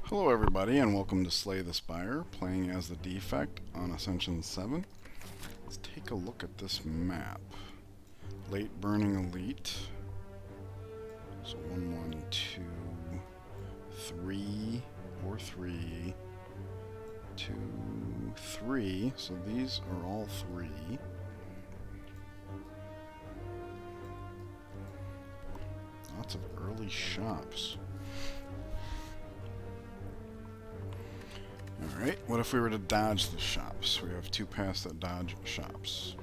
Hello everybody and welcome to Slay the Spire, playing as the Defect on Ascension 7. Let's take a look at this map. Late Burning Elite. So 1, 1, 2, 3, or 3, 2, 3. So these are all 3. Lots of early shops. Alright, what if we were to dodge the shops? We have 2 paths that dodge shops.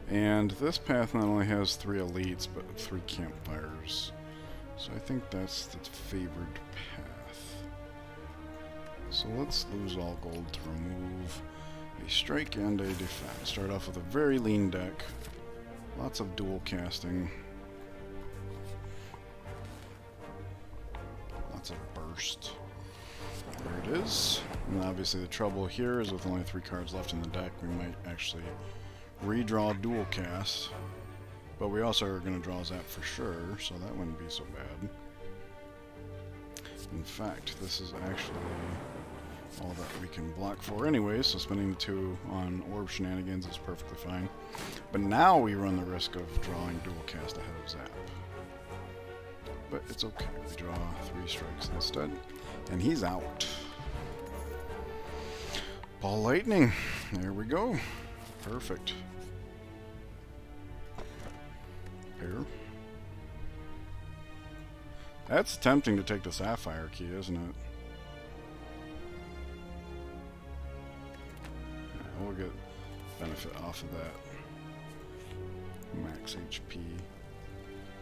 And this path not only has 3 elites, but 3 campfires. So I think that's the favored path. So let's lose all gold to remove a strike and a defect. Start off with a very lean deck. Lots of dual casting. Of burst. There it is. And obviously the trouble here is with only 3 cards left in the deck, we might actually redraw dual cast. But we also are going to draw Zap for sure, so that wouldn't be so bad. In fact, this is actually all that we can block for anyway, so spending the 2 on orb shenanigans is perfectly fine. But now we run the risk of drawing dual cast ahead of Zap. But it's okay. We draw 3 strikes instead. And he's out. Ball lightning. There we go. Perfect. Pair. That's tempting to take the Sapphire key, isn't it? Yeah, we'll get benefit off of that. Max HP.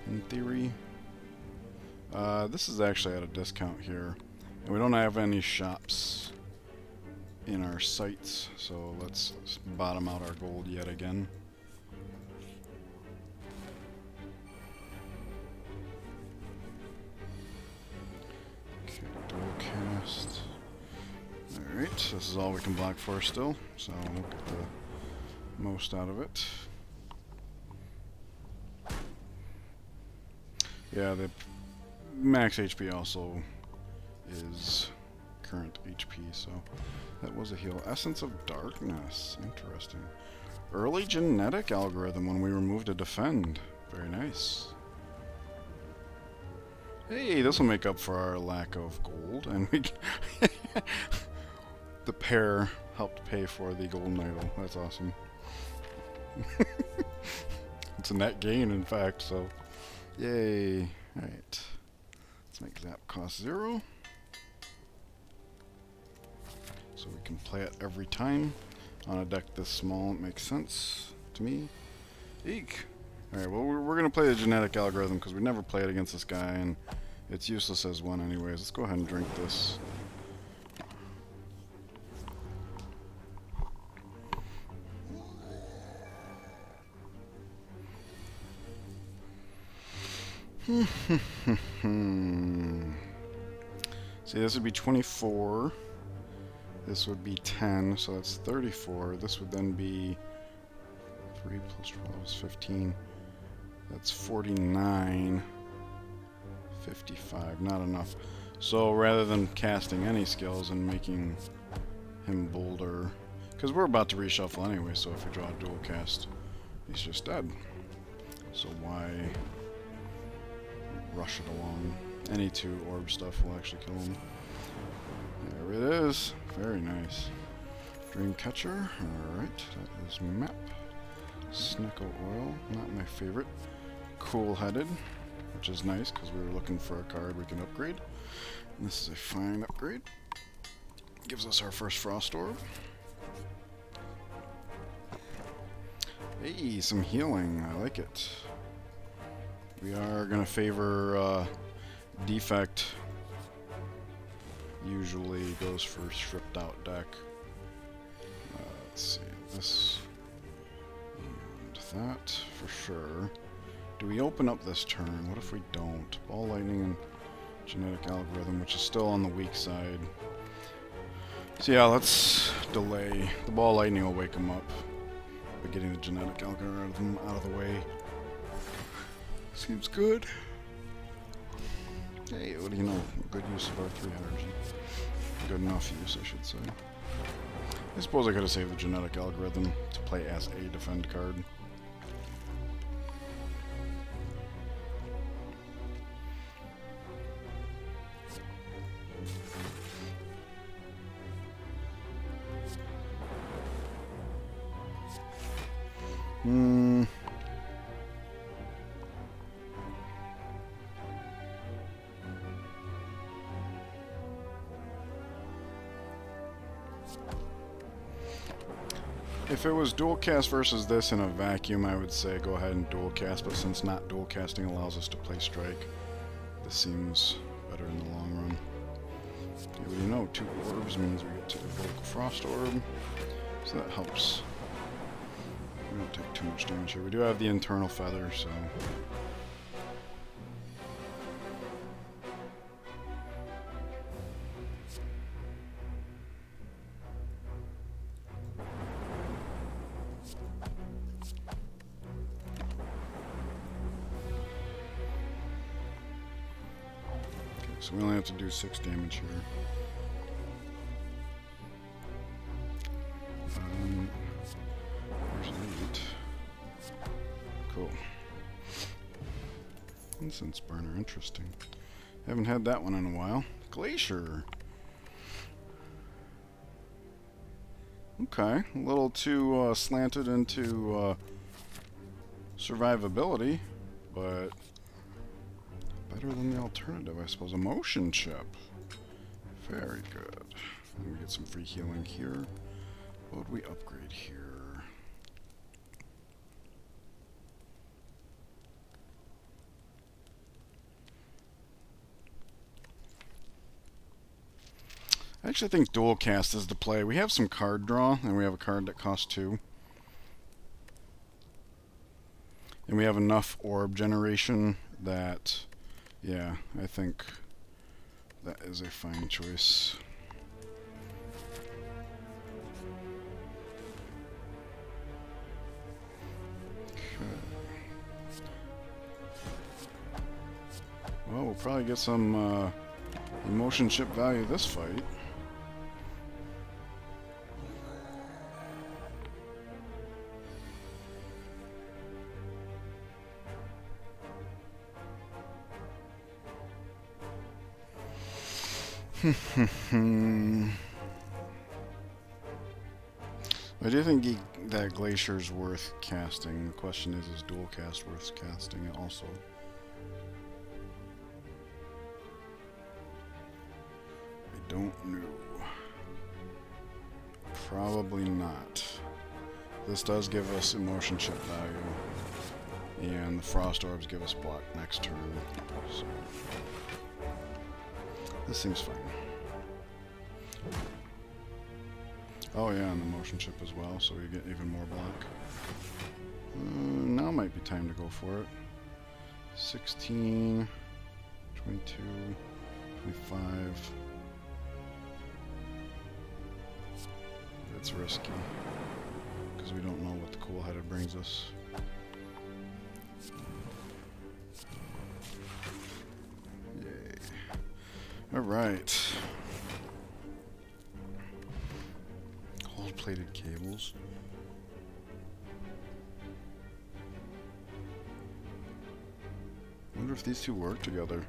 In theory. This is actually at a discount here, and we don't have any shops in our sights, so let's bottom out our gold yet again. Okay, dual cast. Alright, this is all we can block for still, so we'll get the most out of it. Yeah, the max HP also is current HP, so that was a heal. Essence of Darkness. Interesting. Early genetic algorithm when we removed a defend. Very nice. Hey, this will make up for our lack of gold, and we the pair helped pay for the golden idol. That's awesome. It's a net gain, in fact, so yay. Alright. Let's make Zap cost 0. So we can play it every time. On a deck this small, it makes sense to me. Eek! Alright, well, we're going to play the genetic algorithm because we never played against this guy, and it's useless as one anyways. Let's go ahead and drink this. See, this would be 24. This would be 10, so that's 34. This would then be 3 plus 12 is 15. That's 49. 55, not enough. So rather than casting any skills and making him bolder, because we're about to reshuffle anyway, so if we draw a dual cast, he's just dead. So why rush it along? Any 2 orb stuff will actually kill him. There it is. Very nice. Dreamcatcher. Alright, that is map. Snickle Oil. Not my favorite. Cool-headed, which is nice because we were looking for a card we can upgrade. And this is a fine upgrade. Gives us our first Frost Orb. Hey, some healing. I like it. We are going to favor Defect. Usually goes for stripped out deck. Let's see, this and that for sure. Do we open up this turn? What if we don't? Ball lightning and genetic algorithm, which is still on the weak side. So yeah, let's delay. The ball lightning will wake him up by getting the genetic algorithm out of the way. Seems good. Hey, what do you know? Good use of our 3 energy. Good enough use, I should say. I suppose I could have saved the genetic algorithm to play as a defend card. If it was dual cast versus this in a vacuum, I would say go ahead and dual cast, but since not dual casting allows us to play strike, this seems better in the long run. Okay, well, you know, 2 orbs means we get to evoke a frost orb, so that helps. We don't take too much damage here. We do have the internal feather, so... So we only have to do 6 damage here. There's 8. Cool. Incense burner, interesting. Haven't had that one in a while. Glacier. Okay, a little too slanted into survivability, but better than the alternative, I suppose. A motion chip. Very good. And we get some free healing here. What would we upgrade here? I actually think dual cast is the play. We have some card draw, and we have a card that costs 2. And we have enough orb generation that, yeah, I think that is a fine choice. Well, we'll probably get some emotion chip value this fight. I do think that Glacier's worth casting. The question is dual cast worth casting also? I don't know. Probably not. This does give us emotion chip value, and the frost orbs give us block next turn. So this seems fine. Oh yeah, and the motion chip as well, so we get even more block. Now might be time to go for it. 16, 22, 25. It's risky, because we don't know what the cool-headed brings us. Yay. Alright. Gold-plated cables. I wonder if these two work together.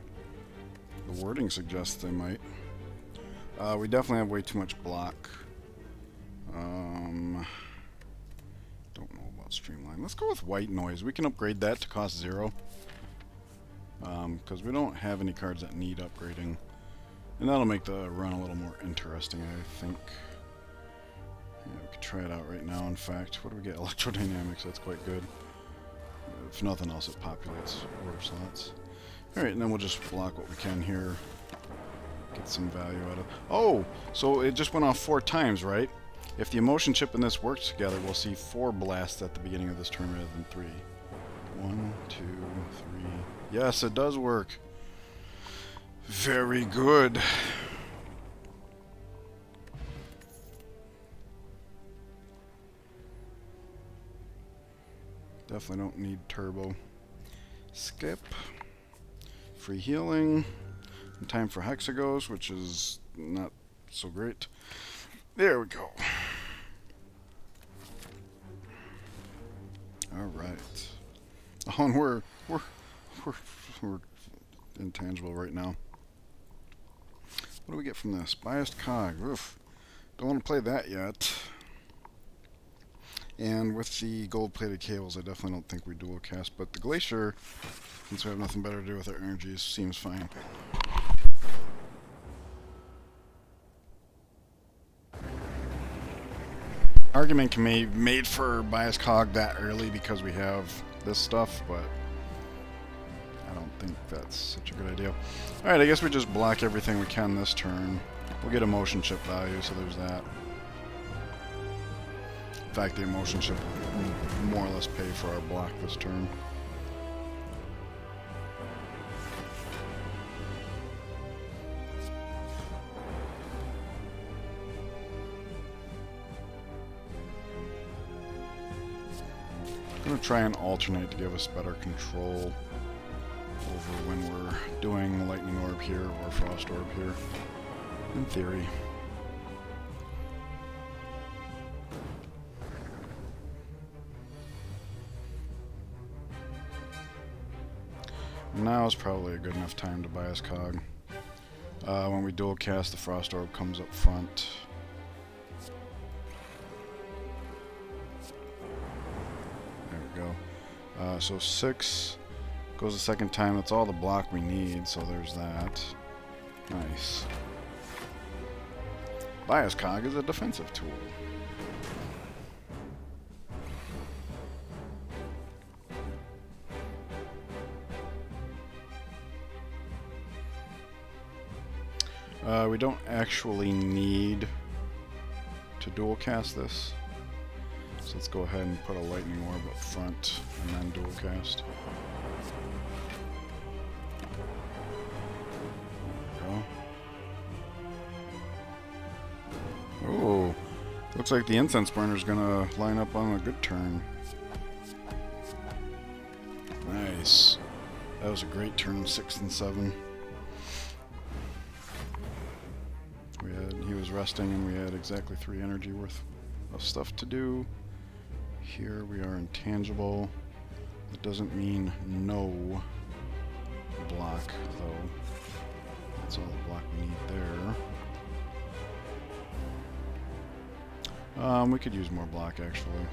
The wording suggests they might. We definitely have way too much block. Don't know about Streamline. Let's go with White Noise. We can upgrade that to cost 0. Because we don't have any cards that need upgrading. And that'll make the run a little more interesting, I think. Yeah, we could try it out right now, in fact. What do we get? Electrodynamics, that's quite good. If nothing else, it populates orb slots. Alright, and then we'll just block what we can here. Get some value out of... Oh! So it just went off 4 times, right? If the emotion chip and this works together, we'll see 4 blasts at the beginning of this turn rather than 3. 1, 2, 3... Yes, it does work! Very good! Definitely don't need turbo. Skip. Free healing. Time for Hexagos, which is not so great. There we go. All right. Oh, and we're intangible right now. What do we get from this? Biased cog. Oof. Don't want to play that yet. And with the gold-plated cables, I definitely don't think we dual cast. But the Glacier, since we have nothing better to do with our energies, seems fine. Argument can be made for bias cog that early because we have this stuff, but I don't think that's such a good idea. Alright, I guess we just block everything we can this turn. We'll get a motion chip value, so there's that. In fact, the emotion chip will more or less pay for our block this turn. I'm going to try and alternate to give us better control over when we're doing Lightning Orb here or Frost Orb here, in theory. Now is probably a good enough time to bias cog. When we dual cast, the Frost Orb comes up front. So 6 goes the second time. That's all the block we need, so there's that. Nice. Bias cog is a defensive tool. We don't actually need to dual cast this. So let's go ahead and put a Lightning Orb up front and then dual cast. There we go. Oh, looks like the Incense Burner's gonna line up on a good turn. Nice. That was a great turn, 6 and 7. He was resting and we had exactly 3 energy worth of stuff to do. Here we are intangible. That doesn't mean no block, though. That's all the block we need there. We could use more block, actually.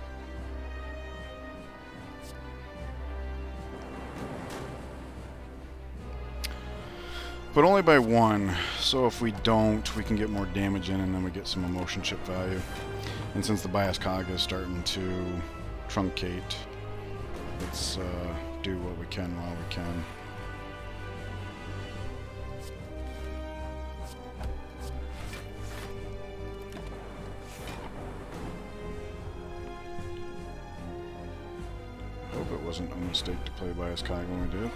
But only by 1, so if we don't, we can get more damage in and then we get some emotion chip value. And since the bias cog is starting to truncate, let's do what we can while we can. Hope it wasn't a mistake to play bias cog when we did.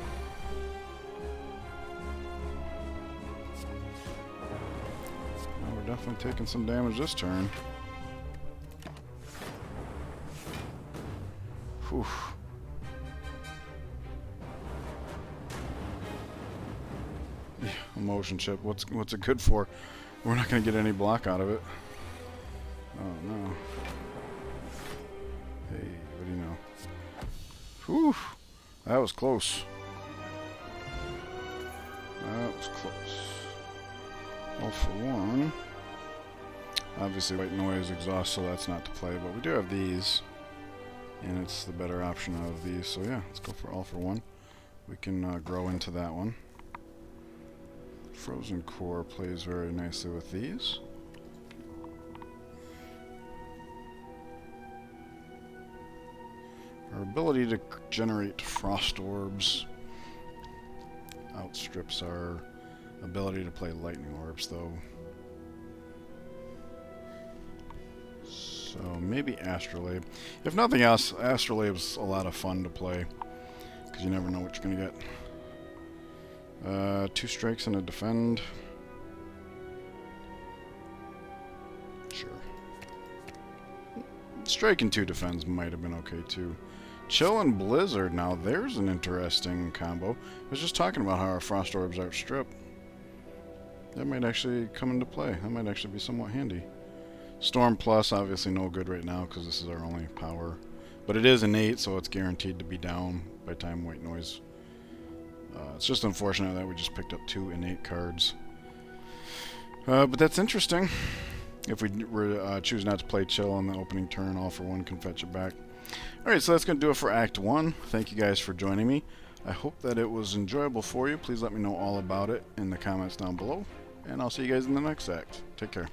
Definitely taking some damage this turn. Whew. Yeah, emotion chip. What's it good for? We're not going to get any block out of it. Oh no. Hey, what do you know? Whew. That was close. That was close. All for 1. Obviously white noise exhaust, so that's not to play, but we do have these, and it's the better option of these, so yeah, let's go for all for 1. We can grow into that one. Frozen Core plays very nicely with these. Our ability to generate Frost Orbs outstrips our ability to play Lightning Orbs, though. So maybe Astrolabe. If nothing else, Astrolabe's a lot of fun to play, because you never know what you're going to get. 2 strikes and a defend. Sure. Strike and 2 defends might have been okay too. Chill and Blizzard, now there's an interesting combo. I was just talking about how our Frost Orbs outstrip. That might actually come into play. That might actually be somewhat handy. Storm Plus, obviously no good right now because this is our only power. But it is innate, so it's guaranteed to be down by the time White Noise. It's just unfortunate that we just picked up 2 innate cards. But that's interesting. If we choose not to play Chill on the opening turn, All for One can fetch it back. Alright, so that's going to do it for Act 1. Thank you guys for joining me. I hope that it was enjoyable for you. Please let me know all about it in the comments down below. And I'll see you guys in the next act. Take care.